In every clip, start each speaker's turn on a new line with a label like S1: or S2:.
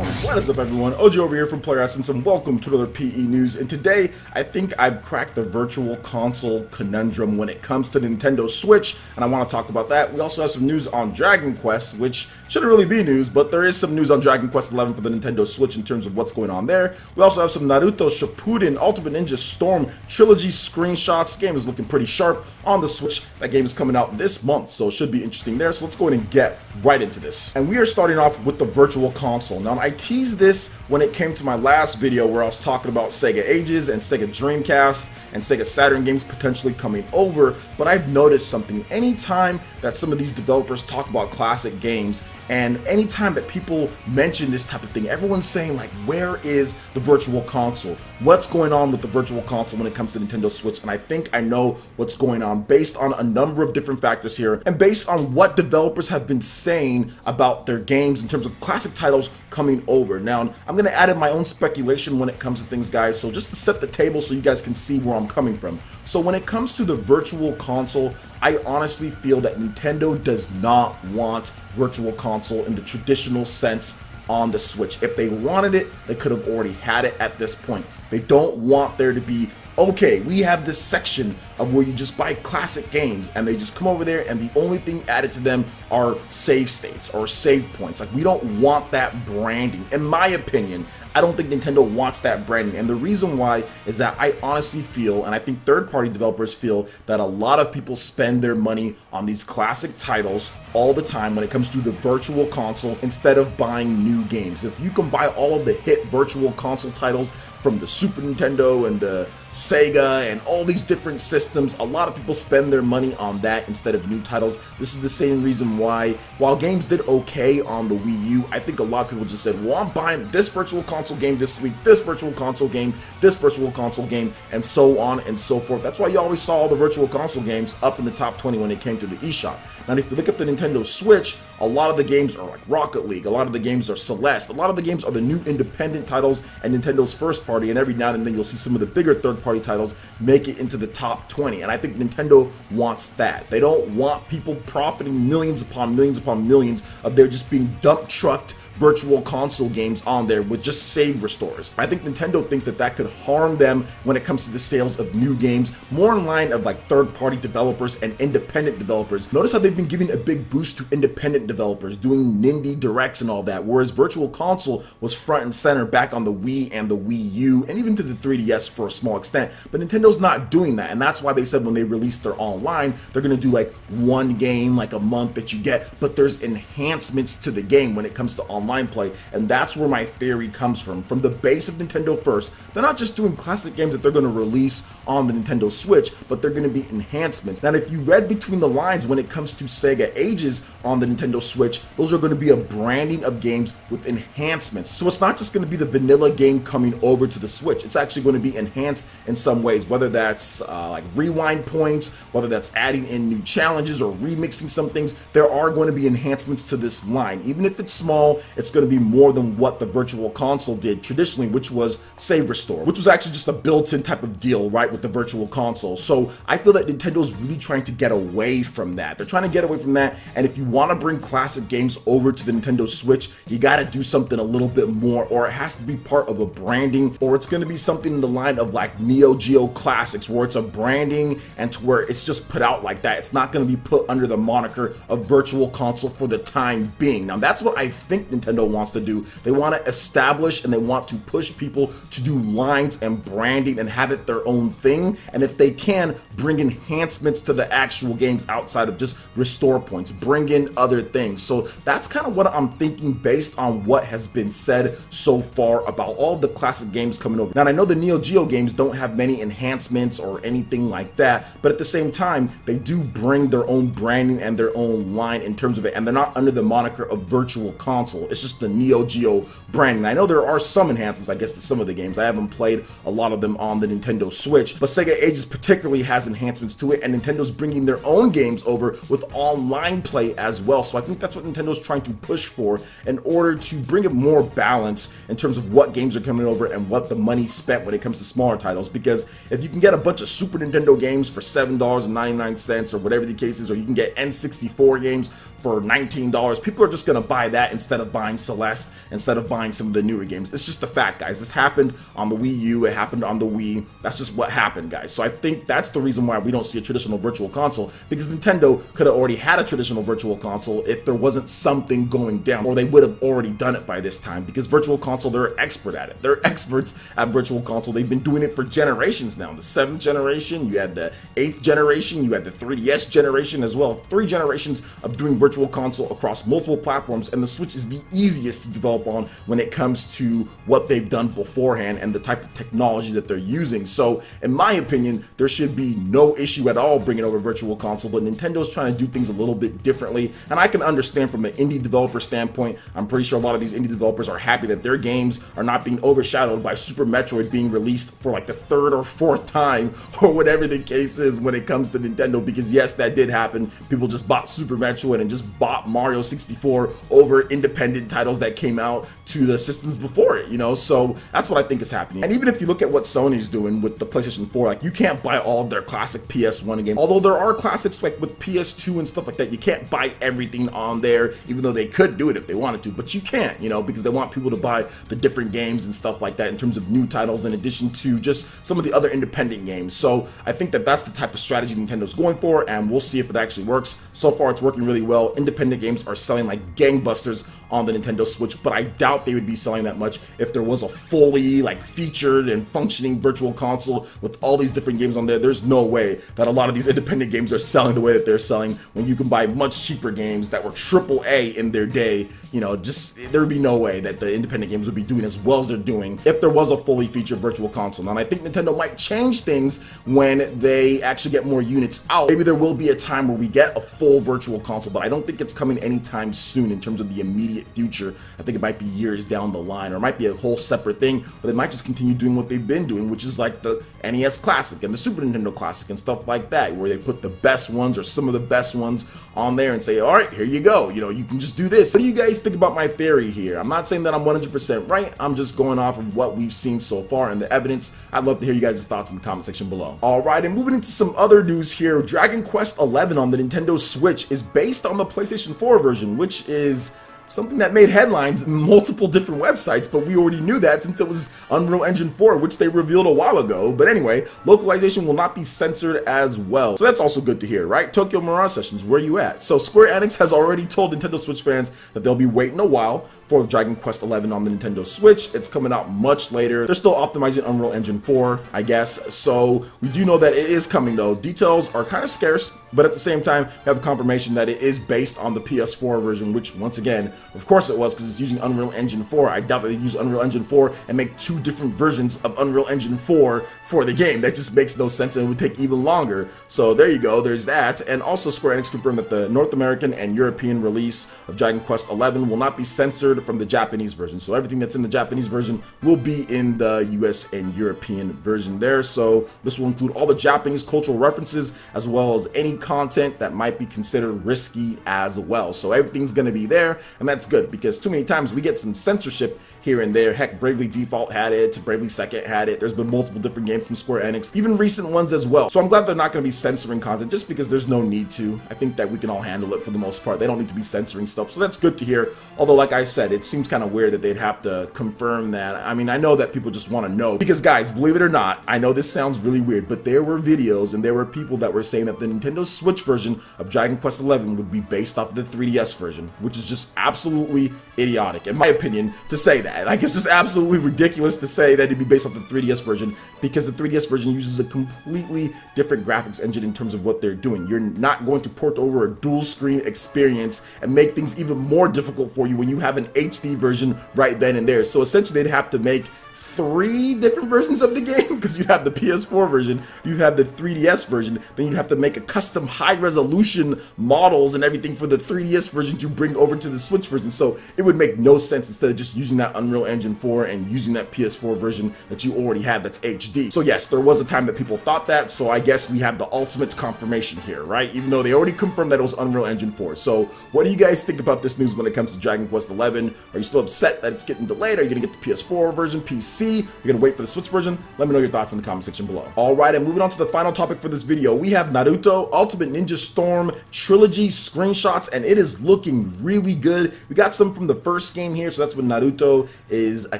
S1: What is up, everyone? OG over here from Player Essence, and welcome to another PE News. And today, I think I've cracked the virtual console conundrum when it comes to Nintendo Switch, and I want to talk about that. We also have some news on Dragon Quest, which shouldn't really be news, but there is some news on Dragon Quest 11 for the Nintendo Switch in terms of what's going on there. We also have some Naruto Shippuden Ultimate Ninja Storm Trilogy screenshots. The game is looking pretty sharp on the Switch. That game is coming out this month, so it should be interesting there. So let's go ahead and get right into this. And we are starting off with the virtual console. Now, I teased this when it came to my last video where I was talking about Sega Ages and Sega Dreamcast and Sega Saturn games potentially coming over, but I've noticed something. Anytime that some of these developers talk about classic games, and anytime that people mention this type of thing, everyone's saying, like, where is the virtual console? What's going on with the virtual console when it comes to Nintendo Switch? And I think I know what's going on based on a number of different factors here, and based on what developers have been saying about their games in terms of classic titles coming over. Now, I'm going to add in my own speculation when it comes to things, guys, so just to set the table so you guys can see where I'm coming from. So when it comes to the virtual console, I honestly feel that Nintendo does not want virtual console in the traditional sense on the Switch. If they wanted it, they could have already had it at this point. They don't want there to be, okay, we have this section of where you just buy classic games, and they just come over there and the only thing added to them are save states or save points. Like, we don't want that branding. In my opinion, I don't think Nintendo wants that branding, and the reason why is that I honestly feel, and I think third-party developers feel, that a lot of people spend their money on these classic titles all the time when it comes to the virtual console instead of buying new games. If you can buy all of the hit virtual console titles from the Super Nintendo and the Sega and all these different systems, a lot of people spend their money on that instead of new titles. This is the same reason why, while games did okay on the Wii U, I think a lot of people just said, well, I'm buying this virtual console game this week, this virtual console game, this virtual console game, and so on and so forth. That's why you always saw all the virtual console games up in the top 20 when it came to the eShop. Now, if you look at the Nintendo Switch, a lot of the games are like Rocket League, a lot of the games are Celeste, a lot of the games are the new independent titles and Nintendo's first party, and every now and then you'll see some of the bigger third-party titles make it into the top 20, and I think Nintendo wants that. They don't want people profiting millions upon millions upon millions of their just being dump trucked virtual console games on there with just save restores. I think Nintendo thinks that that could harm them when it comes to the sales of new games, more in line of like third-party developers and independent developers. Notice how they've been giving a big boost to independent developers, doing Indie Directs and all that, whereas virtual console was front and center back on the Wii and the Wii U, and even to the 3DS for a small extent, but Nintendo's not doing that, and that's why they said when they released their online, they're gonna do like one game like a month that you get, but there's enhancements to the game when it comes to online play, and that's where my theory comes from the base of Nintendo first. They're not just doing classic games that they're going to release on the Nintendo Switch, but they're going to be enhancements. Now, if you read between the lines when it comes to Sega Ages on the Nintendo Switch, those are going to be a branding of games with enhancements. So it's not just going to be the vanilla game coming over to the Switch. It's actually going to be enhanced in some ways, whether that's like rewind points, whether that's adding in new challenges or remixing some things. There are going to be enhancements to this line. Even if it's small, it's going to be more than what the virtual console did traditionally, which was save restore, which was actually just a built-in type of deal, right, with the virtual console. So I feel that Nintendo's really trying to get away from that. They're trying to get away from that, and if you want to bring classic games over to the Nintendo Switch, you got to do something a little bit more, or it has to be part of a branding, or it's going to be something in the line of like Neo Geo Classics, where it's a branding and to where it's just put out like that. It's not going to be put under the moniker of virtual console for the time being. Now, that's what I think Nintendo wants to do. They want to establish and they want to push people to do lines and branding and have it their own thing, and if they can, bring enhancements to the actual games outside of just restore points, bring in other things. So that's kind of what I'm thinking based on what has been said so far about all the classic games coming over. Now, I know the Neo Geo games don't have many enhancements or anything like that, but at the same time, they do bring their own branding and their own line in terms of it, and they're not under the moniker of virtual console. It's just the Neo Geo branding. I know there are some enhancements, I guess, to some of the games. I haven't played a lot of them on the Nintendo Switch, but Sega Ages particularly has enhancements to it, and Nintendo's bringing their own games over with online play as well. So I think that's what Nintendo's trying to push for in order to bring it more balance in terms of what games are coming over and what the money spent when it comes to smaller titles. Because if you can get a bunch of Super Nintendo games for $7.99 or whatever the case is, or you can get N64 games for $19, people are just going to buy that instead of buying buying Celeste instead of buying some of the newer games. It's just a fact, guys. This happened on the Wii U, it happened on the Wii. That's just what happened, guys. So I think that's the reason why we don't see a traditional virtual console, because Nintendo could have already had a traditional virtual console if there wasn't something going down, or they would have already done it by this time, because virtual console, they're expert at it. They're experts at virtual console. They've been doing it for generations now. The 7th generation, you had the 8th generation, you had the 3DS generation as well. 3 generations of doing virtual console across multiple platforms, and the Switch is the easiest to develop on when it comes to what they've done beforehand and the type of technology that they're using. So in my opinion, there should be no issue at all bringing over virtual console, but Nintendo's trying to do things a little bit differently, and I can understand from an indie developer standpoint. I'm pretty sure a lot of these indie developers are happy that their games are not being overshadowed by Super Metroid being released for like the 3rd or 4th time, or whatever the case is when it comes to Nintendo, because yes, that did happen. People just bought Super Metroid and just bought Mario 64 over independent titles that came out to the systems before it, you know? So that's what I think is happening. And even if you look at what Sony's doing with the PlayStation 4, like, you can't buy all of their classic PS1 games. Although there are classics like with PS2 and stuff like that, you can't buy everything on there, even though they could do it if they wanted to, but you can't, you know, because they want people to buy the different games and stuff like that in terms of new titles, in addition to just some of the other independent games. So I think that that's the type of strategy Nintendo's going for, and we'll see if it actually works. So far, it's working really well. Independent games are selling like gangbusters on the Nintendo Switch, but I doubt they would be selling that much if there was a fully like featured and functioning virtual console with all these different games on there. There's no way that a lot of these independent games are selling the way that they're selling when you can buy much cheaper games that were AAA in their day. You know, just there would be no way that the independent games would be doing as well as they're doing if there was a fully featured virtual console. And I think Nintendo might change things when they actually get more units out. Maybe there will be a time where we get a full virtual console, but I don't think it's coming anytime soon in terms of the immediate future. I think it might be years down the line, or it might be a whole separate thing, but they might just continue doing what they've been doing, which is like the NES Classic and the Super Nintendo Classic and stuff like that, where they put the best ones or some of the best ones on there and say, all right, here you go, you know, you can just do this. What do you guys think about my theory here? I'm not saying that I'm 100% right. I'm just going off of what we've seen so far and the evidence. I'd love to hear you guys' thoughts in the comment section below. All right, and moving into some other news here, Dragon Quest XI on the Nintendo Switch is based on the PlayStation 4 version, which is something that made headlines in multiple different websites, but we already knew that since it was Unreal Engine 4, which they revealed a while ago. But anyway, localization will not be censored as well. So that's also good to hear, right? Tokyo Mirage Sessions, where you at? So Square Enix has already told Nintendo Switch fans that they'll be waiting a while for Dragon Quest XI on the Nintendo Switch. It's coming out much later. They're still optimizing Unreal Engine 4, I guess. So we do know that it is coming though. Details are kind of scarce, but at the same time, we have a confirmation that it is based on the PS4 version, which once again, of course it was, because it's using Unreal Engine 4. I doubt that they use Unreal Engine 4 and make 2 different versions of Unreal Engine 4 for the game. That just makes no sense, and it would take even longer. So there you go, there's that. And also Square Enix confirmed that the North American and European release of Dragon Quest XI will not be censored from the Japanese version. So everything that's in the Japanese version will be in the US and European version there. So this will include all the Japanese cultural references, as well as any content that might be considered risky as well. So everything's going to be there, and that's good, because too many times we get some censorship here and there. Heck, Bravely Default had it, Bravely Second had it. There's been multiple different games from Square Enix, even recent ones as well. So I'm glad they're not going to be censoring content, just because there's no need to. I think that we can all handle it for the most part. They don't need to be censoring stuff, so that's good to hear. Although, like I said, it seems kind of weird that they'd have to confirm that. I mean, I know that people just want to know, because guys, believe it or not, I know this sounds really weird, but there were videos and there were people that were saying that the Nintendo Switch version of Dragon Quest XI would be based off of the 3DS version, which is just absolutely idiotic, in my opinion, to say that. Like, it's just absolutely ridiculous to say that it'd be based off the 3DS version, because the 3DS version uses a completely different graphics engine in terms of what they're doing. You're not going to port over a dual screen experience and make things even more difficult for you when you have an HD version right then and there. So essentially they'd have to make 3 different versions of the game, because you have the PS4 version, you have the 3DS version, then you have to make a custom high resolution models and everything for the 3DS version to bring over to the Switch version. So it would make no sense instead of just using that Unreal Engine 4 and using that PS4 version that you already had that's HD. So yes, there was a time that people thought that, so I guess we have the ultimate confirmation here, right? Even though they already confirmed that it was Unreal Engine 4. So what do you guys think about this news when it comes to Dragon Quest XI? Are you still upset that it's getting delayed? Are you gonna get the PS4 version, PC? PC? You're gonna wait for the Switch version? Let me know your thoughts in the comment section below. Alright, and moving on to the final topic for this video, we have Naruto Ultimate Ninja Storm Trilogy screenshots, and it is looking really good. We got some from the first game here, so that's when Naruto is a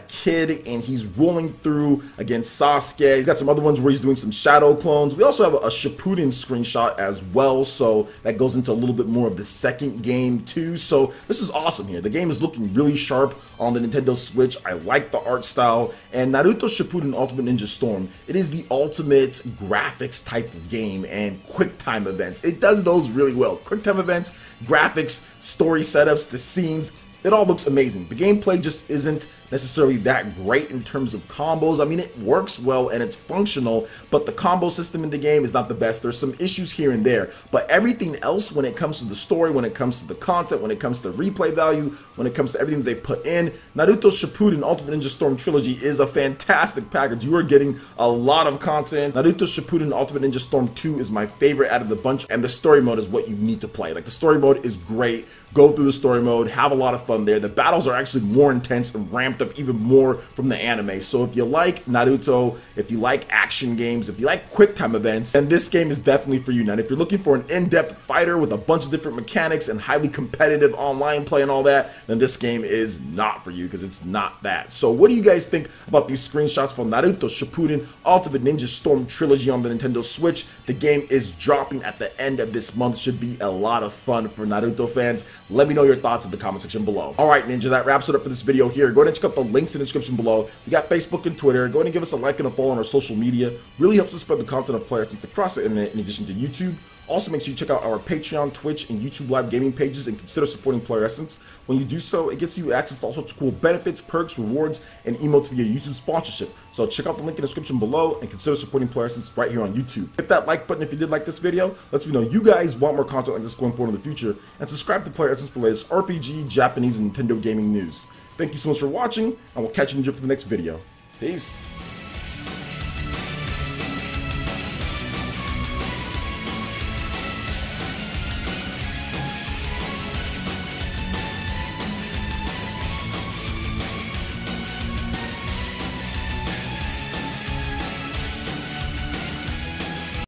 S1: kid and he's rolling through against Sasuke. He's got some other ones where he's doing some shadow clones. We also have a Shippuden screenshot as well, so that goes into a little bit more of the second game too. So this is awesome here. The game is looking really sharp on the Nintendo Switch. I like the art style, and Naruto Shippuden Ultimate Ninja Storm, it is the ultimate graphics type of game and quick time events. It does those really well. Quick time events, graphics, story setups, the scenes, it all looks amazing. The gameplay just isn't necessarily that great in terms of combos. I mean, it works well and it's functional, but the combo system in the game is not the best. There's some issues here and there, but everything else, when it comes to the story, when it comes to the content, when it comes to replay value, when it comes to everything that they put in, Naruto Shippuden Ultimate Ninja Storm Trilogy is a fantastic package. You are getting a lot of content. Naruto Shippuden Ultimate Ninja Storm 2 is my favorite out of the bunch, and the story mode is what you need to play. Like, the story mode is great. Go through the story mode, have a lot of fun there. The battles are actually more intense and ramped up even more from the anime. So if you like Naruto, if you like action games, if you like quick time events, then this game is definitely for you. Now, if you're looking for an in-depth fighter with a bunch of different mechanics and highly competitive online play and all that, then this game is not for you, because it's not that. So what do you guys think about these screenshots for Naruto Shippuden Ultimate Ninja Storm Trilogy on the Nintendo Switch? The game is dropping at the end of this month. Should be a lot of fun for Naruto fans. Let me know your thoughts in the comment section below. Alright, Ninja, that wraps it up for this video here. Go ahead and check out the links in the description below. We got Facebook and Twitter. Go ahead and give us a like and a follow on our social media. Really helps us spread the content of Player Essence across the internet in addition to YouTube. Also, make sure you check out our Patreon, Twitch, and YouTube live gaming pages and consider supporting Player Essence. When you do so, it gets you access to all sorts of cool benefits, perks, rewards, and emotes via YouTube sponsorship. So check out the link in the description below and consider supporting Player Essence right here on YouTube. Hit that like button if you did like this video. Lets me know you guys want more content like this going forward in the future. And subscribe to Player Essence for the latest RPG, Japanese, and Nintendo gaming news. Thank you so much for watching, and we'll catch you in for the next video. Peace.